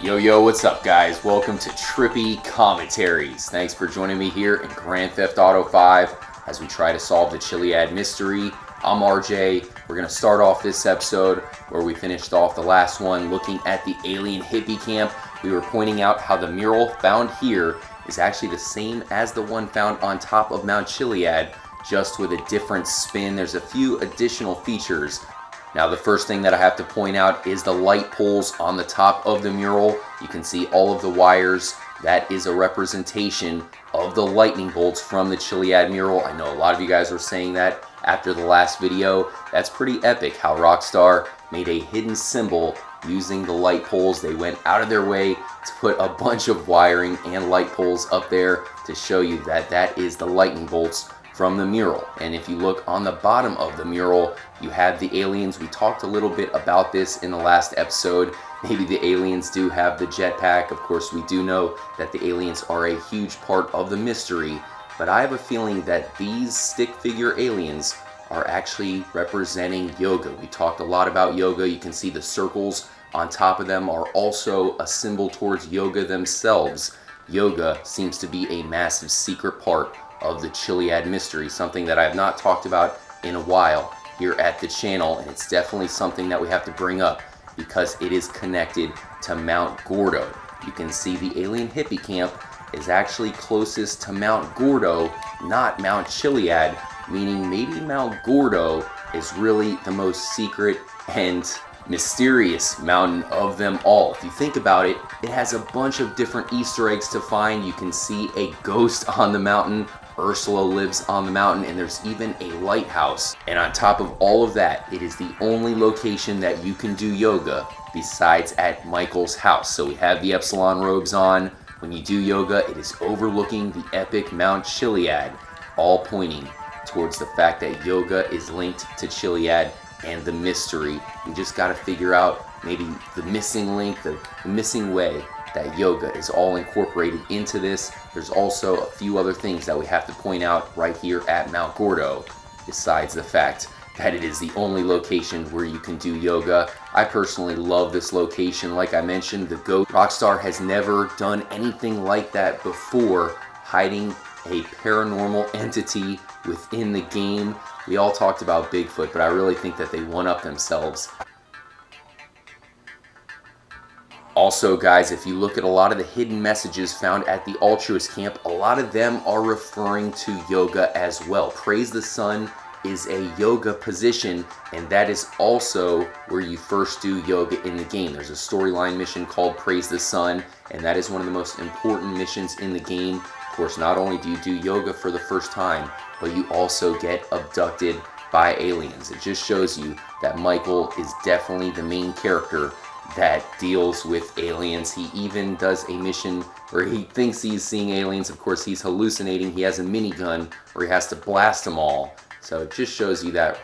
Yo, what's up guys? Welcome to Trippy Commentaries. Thanks for joining me here in Grand Theft Auto 5 as we try to solve the Chiiliad mystery. I'm RJ. We're going to start off this episode where we finished off the last one looking at the alien hippie camp. We were pointing out how the mural found here is actually the same as the one found on top of Mount Chiiliad, just with a different spin. There's a few additional features. Now the first thing that I have to point out is the light poles on the top of the mural. You can see all of the wires. That is a representation of the lightning bolts from the Chiiliad mural. I know a lot of you guys were saying that after the last video. That's pretty epic how Rockstar made a hidden symbol using the light poles. They went out of their way to put a bunch of wiring and light poles up there to show you that that is the lightning bolts from the mural. And if you look on the bottom of the mural, you have the aliens. We talked a little bit about this in the last episode. Maybe the aliens do have the jetpack. Of course, we do know that the aliens are a huge part of the mystery, but I have a feeling that these stick figure aliens are actually representing yoga. We talked a lot about yoga. You can see the circles on top of them are also a symbol towards yoga themselves. Yoga seems to be a massive secret part of the Chiiliad mystery, something that I have not talked about in a while here at the channel, and it's definitely something that we have to bring up because it is connected to Mount Gordo. You can see the alien hippie camp is actually closest to Mount Gordo, not Mount Chiiliad, meaning maybe Mount Gordo is really the most secret and mysterious mountain of them all. If you think about it, it has a bunch of different Easter eggs to find. You can see a ghost on the mountain. Ursula lives on the mountain, and there's even a lighthouse. And on top of all of that, it is the only location that you can do yoga besides at Michael's house. So we have the Epsilon robes on. When you do yoga, it is overlooking the epic Mount Chiiliad, all pointing towards the fact that yoga is linked to Chiiliad and the mystery. We just got to figure out maybe the missing link, the missing way that yoga is all incorporated into this. There's also a few other things that we have to point out right here at Mount Gordo, besides the fact that it is the only location where you can do yoga. I personally love this location. Like I mentioned, the ghost. Rockstar has never done anything like that before, hiding a paranormal entity within the game. We all talked about Bigfoot, but I really think that they one-up themselves. Also, guys, if you look at a lot of the hidden messages found at the Altruist camp, a lot of them are referring to yoga as well. Praise the Sun is a yoga position, and that is also where you first do yoga in the game. There's a storyline mission called Praise the Sun, and that is one of the most important missions in the game. Of course, not only do you do yoga for the first time, but you also get abducted by aliens. It just shows you that Michael is definitely the main character that deals with aliens. He even does a mission where he thinks he's seeing aliens. Of course, he's hallucinating. He has a minigun where he has to blast them all. So it just shows you that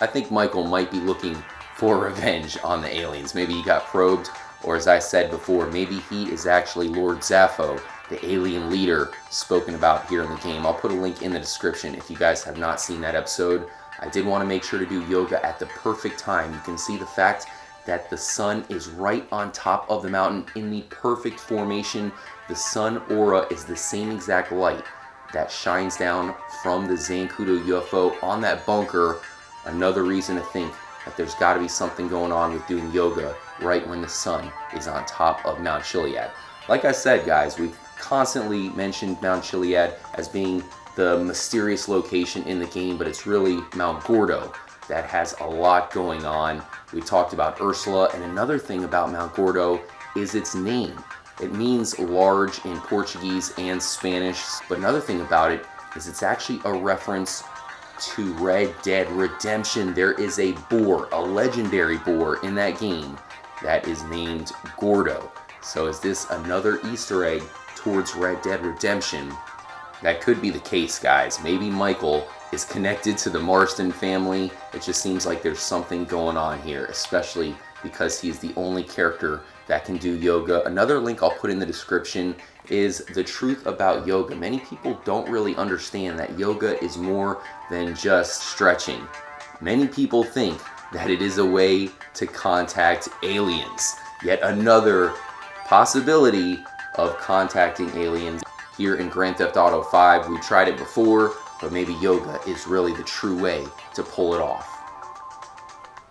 I think Michael might be looking for revenge on the aliens. Maybe he got probed, or as I said before, maybe he is actually Lord Zaffo, the alien leader spoken about here in the game. I'll put a link in the description if you guys have not seen that episode. I did want to make sure to do yoga at the perfect time. You can see the fact that the sun is right on top of the mountain in the perfect formation. The sun aura is the same exact light that shines down from the Zancudo UFO on that bunker. Another reason to think that there's got to be something going on with doing yoga right when the sun is on top of Mount Chiiliad. Like I said, guys, we've constantly mentioned Mount Chiiliad as being the mysterious location in the game, but it's really Mount Gordo that has a lot going on. We talked about Ursula, and another thing about Mount Gordo is its name. It means large in Portuguese and Spanish, but another thing about it is it's actually a reference to Red Dead Redemption. There is a boar, a legendary boar in that game that is named Gordo. So is this another Easter egg towards Red Dead Redemption? That could be the case, guys. Maybe Michael is connected to the Marston family. It just seems like there's something going on here, especially because he's the only character that can do yoga. Another link I'll put in the description is the truth about yoga. Many people don't really understand that yoga is more than just stretching. Many people think that it is a way to contact aliens. Yet another possibility of contacting aliens here in Grand Theft Auto 5. We tried it before, but maybe yoga is really the true way to pull it off.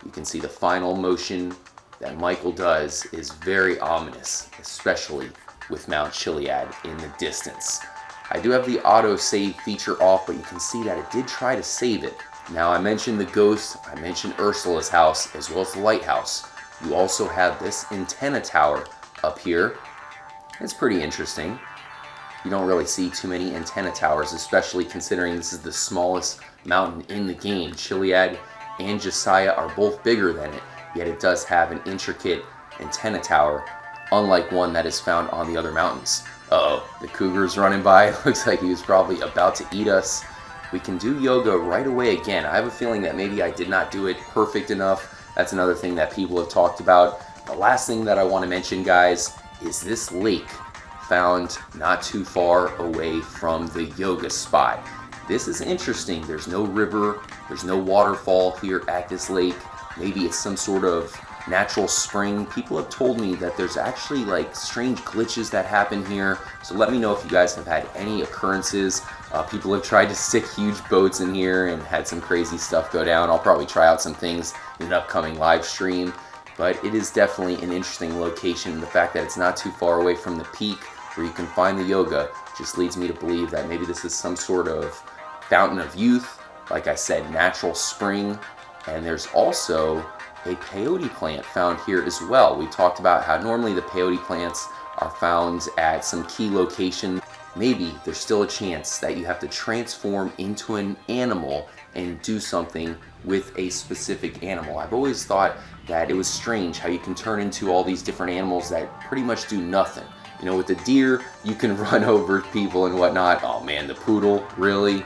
You can see the final motion that Michael does is very ominous, especially with Mount Chiiliad in the distance. I do have the auto save feature off, but you can see that it did try to save it. Now, I mentioned the ghost, I mentioned Ursula's house, as well as the lighthouse. You also have this antenna tower up here. It's pretty interesting. You don't really see too many antenna towers, especially considering this is the smallest mountain in the game. Chiiliad and Josiah are both bigger than it, yet it does have an intricate antenna tower, unlike one that is found on the other mountains. Uh-oh, the cougar's running by. Looks like he was probably about to eat us. We can do yoga right away again. I have a feeling that maybe I did not do it perfect enough. That's another thing that people have talked about. The last thing that I want to mention, guys, is this lake found not too far away from the yoga spot. This is interesting. There's no river, there's no waterfall here at this lake. Maybe it's some sort of natural spring. People have told me that there's actually like strange glitches that happen here. So let me know if you guys have had any occurrences. People have tried to stick huge boats in here and had some crazy stuff go down. I'll probably try out some things in an upcoming live stream. But it is definitely an interesting location. The fact that it's not too far away from the peak where you can find the yoga just leads me to believe that maybe this is some sort of fountain of youth. Like I said, natural spring. And there's also a peyote plant found here as well. We talked about how normally the peyote plants are found at some key location. Maybe there's still a chance that you have to transform into an animal and do something with a specific animal. I've always thought that it was strange how you can turn into all these different animals that pretty much do nothing. You know, with the deer, you can run over people and whatnot. Oh man, the poodle, really?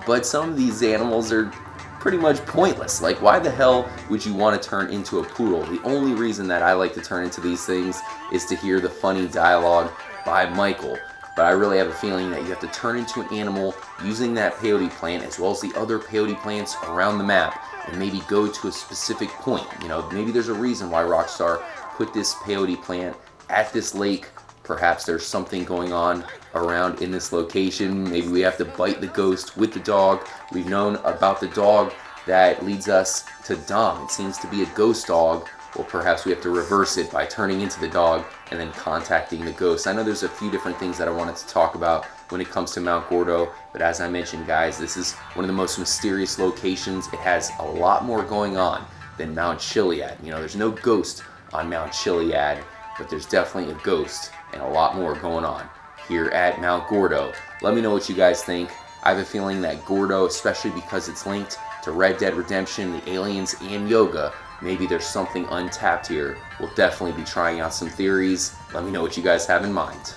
But some of these animals are pretty much pointless. Like, why the hell would you want to turn into a poodle? The only reason that I like to turn into these things is to hear the funny dialogue by Michael. But I really have a feeling that you have to turn into an animal using that peyote plant as well as the other peyote plants around the map and maybe go to a specific point. You know, maybe there's a reason why Rockstar put this peyote plant at this lake. Perhaps there's something going on around in this location. Maybe we have to bite the ghost with the dog. We've known about the dog that leads us to Dom. It seems to be a ghost dog. Or perhaps we have to reverse it by turning into the dog and then contacting the ghost. I know there's a few different things that I wanted to talk about when it comes to Mount Gordo, but as I mentioned, guys, this is one of the most mysterious locations. It has a lot more going on than Mount Chiiliad. You know, there's no ghost on Mount Chiiliad, but there's definitely a ghost and a lot more going on here at Mount Gordo. Let me know what you guys think. I have a feeling that Gordo, especially because it's linked to Red Dead Redemption, the aliens, and yoga, maybe there's something untapped here. We'll definitely be trying out some theories. Let me know what you guys have in mind.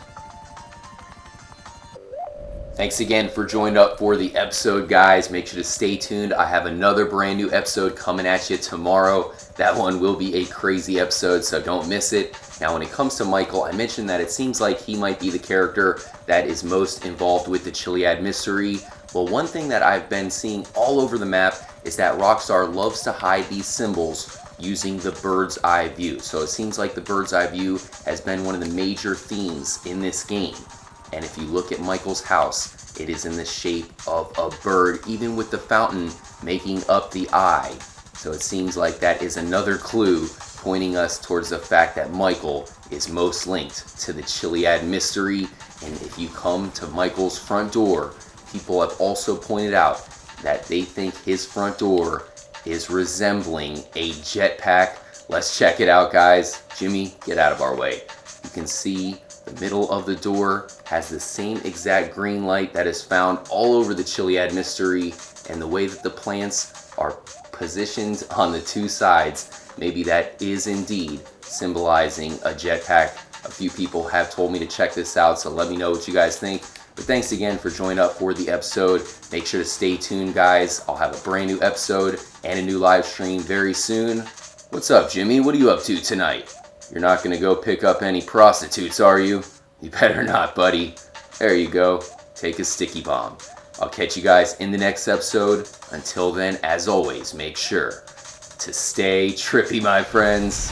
Thanks again for joining up for the episode, guys. Make sure to stay tuned. I have another brand new episode coming at you tomorrow. That one will be a crazy episode, so don't miss it. Now, when it comes to Michael, I mentioned that it seems like he might be the character that is most involved with the Chiiliad mystery. Well, one thing that I've been seeing all over the map is that Rockstar loves to hide these symbols using the bird's eye view. So it seems like the bird's eye view has been one of the major themes in this game. And if you look at Michael's house, it is in the shape of a bird, even with the fountain making up the eye. So it seems like that is another clue pointing us towards the fact that Michael is most linked to the Chiiliad mystery. And if you come to Michael's front door, people have also pointed out that they think his front door is resembling a jetpack. Let's check it out, guys. Jimmy, get out of our way. You can see the middle of the door has the same exact green light that is found all over the Chiiliad mystery, and the way that the plants are positioned on the two sides, maybe that is indeed symbolizing a jetpack. A few people have told me to check this out, so let me know what you guys think. But thanks again for joining up for the episode. Make sure to stay tuned, guys. I'll have a brand new episode and a new live stream very soon. What's up, Jimmy? What are you up to tonight? You're not going to go pick up any prostitutes, are you? You better not, buddy. There you go. Take a sticky bomb. I'll catch you guys in the next episode. Until then, as always, make sure to stay trippy, my friends.